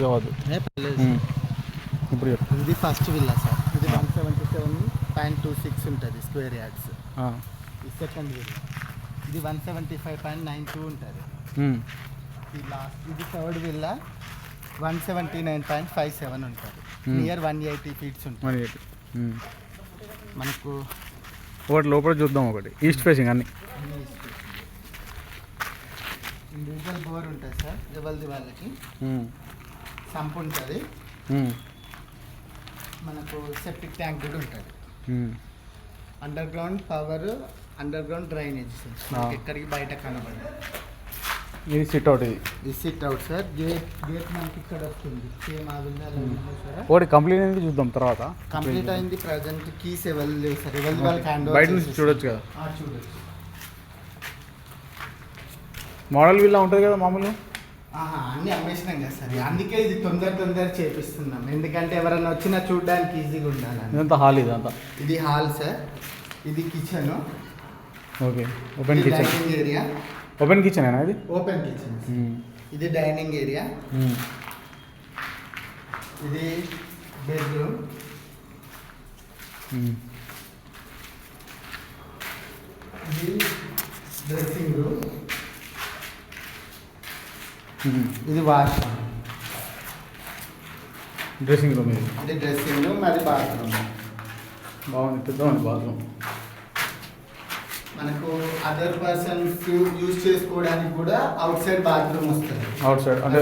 కావద్దు. ఇప్పుడు ఇది ఫస్ట్ విల్లా సార్. ఇది 177.26 ఉంటుంది స్క్వేర్ యార్డ్స్. ఈ సెకండ్ విల్లా ఇది 175.92 ఉంటుంది. ఇది థర్డ్ విల్లా 179.57 ఉంటుంది. నియర్ 180 ఫీట్స్ ఉంటుంది. మనకు ఒకటి లోపల చూద్దాం. ఒకటి ఈస్ట్ ఫేసింగ్ అన్ని ఇండివిజువల్ బోర్ ఉంటుంది సార్. ఎవరిది వాళ్ళకి సంప్ ఉంటుంది. మనకు సెప్టిక్ ట్యాంక్ కూడా ఉంటుంది. Under ground power, under ground drainage sir. ఎక్కడికి బయట కనబడదు. ఇది సిట్ అవుట్. ఇది సిట్ అవుట్ సార్. గేట్ మనకి ఇక్కడ వస్తుంది. సేమ్ ఆ విల్లాలో ఒకటి కంప్లీట్ అయింది చూద్దాం తర్వాత. కంప్లీట్ అయింది. ప్రజెంట్ కీస్ ఎవరు లేవు సార్. ఎవరిది వాళ్ళకి హ్యాండ్ బయట నుంచి చూడొచ్చు కదా. చూడొచ్చు. మోడల్ విల్లా ఉంటుంది కదా మామూలుగా. అన్నీ అమ్మేసినాం కదా సార్. అందుకే ఇది తొందర చేపిస్తున్నాం. ఎందుకంటే ఎవరైనా వచ్చినా చూడడానికి ఈజీగా ఉండాలి. ఇదంతా హాల్. ఇదంతా ఇది హాల్ సార్. ఇది kitchen. Okay. Open kitchen area. Open kitchen అయినా ఇది. Open kitchen. ఇది డైనింగ్ ఏరియా. ఇది బెడ్రూమ్. ఇది డ్రెస్సింగ్ రూమ్. ఇది వాష్రూమ్. Dressing room. ఇది డ్రెస్సింగ్ రూమ్. అది బాత్రూమ్. బాగుంది. పెద్దవాడి బాత్రూమ్. మనకు అదర్ పర్సన్స్ యూజ్ చేసుకోవడానికి కూడా అవుట్ సైడ్ బాత్రూమ్ వస్తుంది. అవుట్ సైడ్ అంటే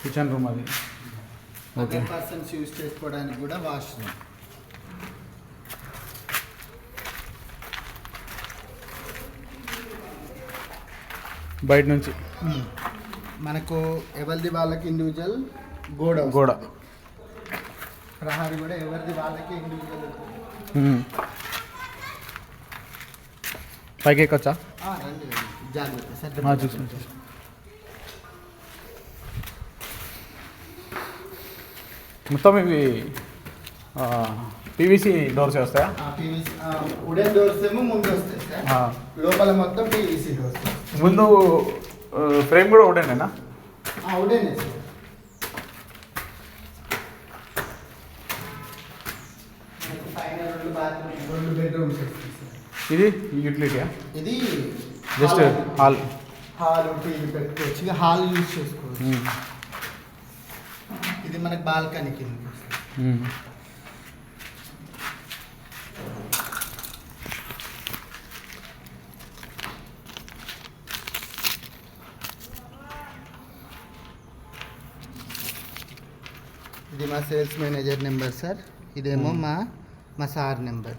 కిచెన్ రూమ్ అది. ఓకే. అదర్ పర్సన్స్ యూజ్ చేసుకోవడానికి కూడా వాష్రూమ్. బయట నుంచి మనకు ఎవరిది వాళ్ళకి ఇండివిజువల్ గోడ. ప్రహారీ కూడా ఎవరిది వాళ్ళకి ఇండివిజువల్. పైకి ఎక్కొచ్చా? జాగ్రత్త సార్. చూసి మొత్తం ఇవి పీవీసీ డోర్స్ వస్తాయా? వుడెన్ డోర్స్ ఏమో ముందు వస్తాయి సార్. లోపల మొత్తం పీవీసీ డోర్స్. ముందు ఫ్రేమ్ కూడా వుడెనేనా? వుడెనే సార్. పైన 2 బాత్రూమ్, 2 బెడ్రూమ్స్ వస్తాయి సార్. ఇది యూటిలిటీయా? ఇది జస్ట్ హాల్. టీవీ పెట్టుకోవచ్చు. ఇక హాల్ యూజ్ చేసుకోవచ్చు. ఇది మనకి బాల్కనీ కింద. ఇది మా సేల్స్ మేనేజర్ నెంబర్ సార్. ఇదేమో మా సార్ నెంబర్.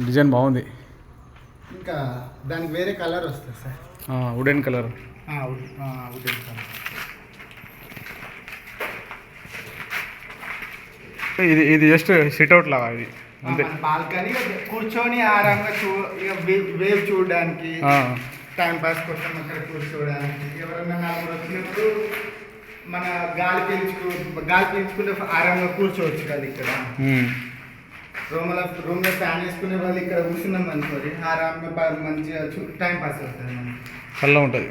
డిజైన్ బాగుంది. ఇంకా దానికి వేరే కలర్ వస్తుంది sir. Wooden colour. Wooden colour. ఇది జస్ట్ సిట్అవుట్ లాగా. ఇది అంతే. బాల్కనీ కూర్చొని ఆరాంగా వేవ్ చూడడానికి, టైం పాస్ కోసం అక్కడ కూర్చోవడానికి. ఎవరన్నా 4 వచ్చినప్పుడు మన గాలి పీల్చుకుంటే ఆరాంగా కూర్చోవచ్చు కదా. ఇక్కడ రూమ్లో ఫ్యాన్ వేసుకునే వాళ్ళు ఇక్కడ కూర్చున్నాం అనుకోండి, ఆరాంగా మంచిగా టైం పాస్ అవుతుంది. మనకి చల్లగా ఉంటుంది.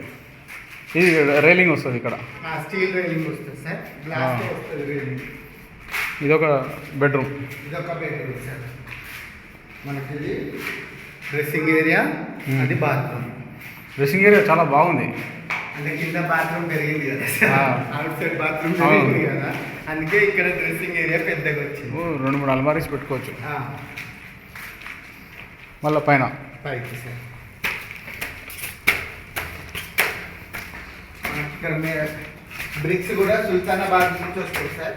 ఇది రైలింగ్ వస్తుంది ఇక్కడ. స్టీల్ రైలింగ్ వస్తుంది సార్. గ్లాస్ వస్తుంది రైలింగ్. ఇదొక బెడ్రూమ్. సార్. మనకి ఇది డ్రెస్సింగ్ ఏరియా. అది బాత్రూమ్. డ్రెస్సింగ్ ఏరియా చాలా బాగుంది. అంటే కింద బాత్రూమ్ పెరిగింది కదా సార్. అవుట్ సైడ్ బాత్రూమ్ పెరిగింది కదా. అందుకే ఇక్కడ డ్రెస్సింగ్ ఏరియా పెద్దగా వచ్చింది. 2-3 అల్మారీస్ పెట్టుకోవచ్చు. మళ్ళీ పైకి సార్. ఇక్కడ బ్రిక్స్ కూడా సుల్తానాబాద్ నుంచి వస్తాయి సార్.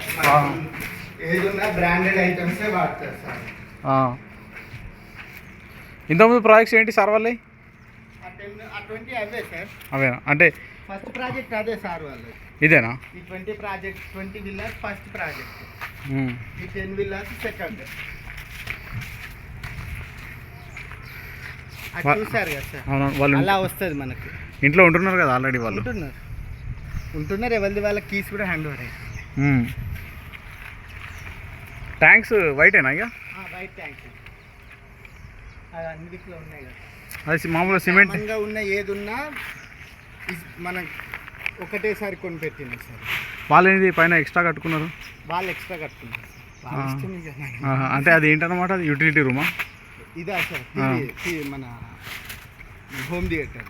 ఏదైనా బ్రాండెడ్ ఐటమ్సే వాడతారు సార్. ఇంతకుముందు ప్రాజెక్ట్స్ ఏంటి సార్ వాళ్ళవి? 20 అవే సార్. అవేనా? అంటే ఫస్ట్ ప్రాజెక్ట్ అదే సార్ వాళ్ళు. ఇదేనా? ఈ 20 విల్లాస్ ఫస్ట్ ప్రాజెక్ట్. ఈ 10 విల్లాస్ సెకండ్. అది చూసారు కదా సార్. వాళ్ళు అలా వస్తుంది మనకి. ఇంట్లో ఉంటున్నారు కదా ఆల్రెడీ. వాళ్ళు ఉంటున్నారు. ఎవరిది వాళ్ళ కీస్ కూడా హ్యాండ్ ఓవర్ అయ్యాయి. ట్యాంక్స్ వైటేనా ఇక వైట్ ట్యాంక్ అది అన్ని దిక్కులో ఉన్నాయి కదా. అది మామూలుగా సిమెంట్ కామన్గా ఉన్న ఏది ఉన్నా మనం ఒకటేసారి కొని పెట్టింది సార్. వాళ్ళు ఏంటి పైన ఎక్స్ట్రా కట్టుకున్నారు? వాళ్ళు ఎక్స్ట్రా కట్టుకున్నారు సార్. వాళ్ళ ఇష్టం ఇక. అంటే అది ఏంటన్నమాట, అది యూటిలిటీ రూమా? ఇదా సార్ మన హోమ్ థియేటర్.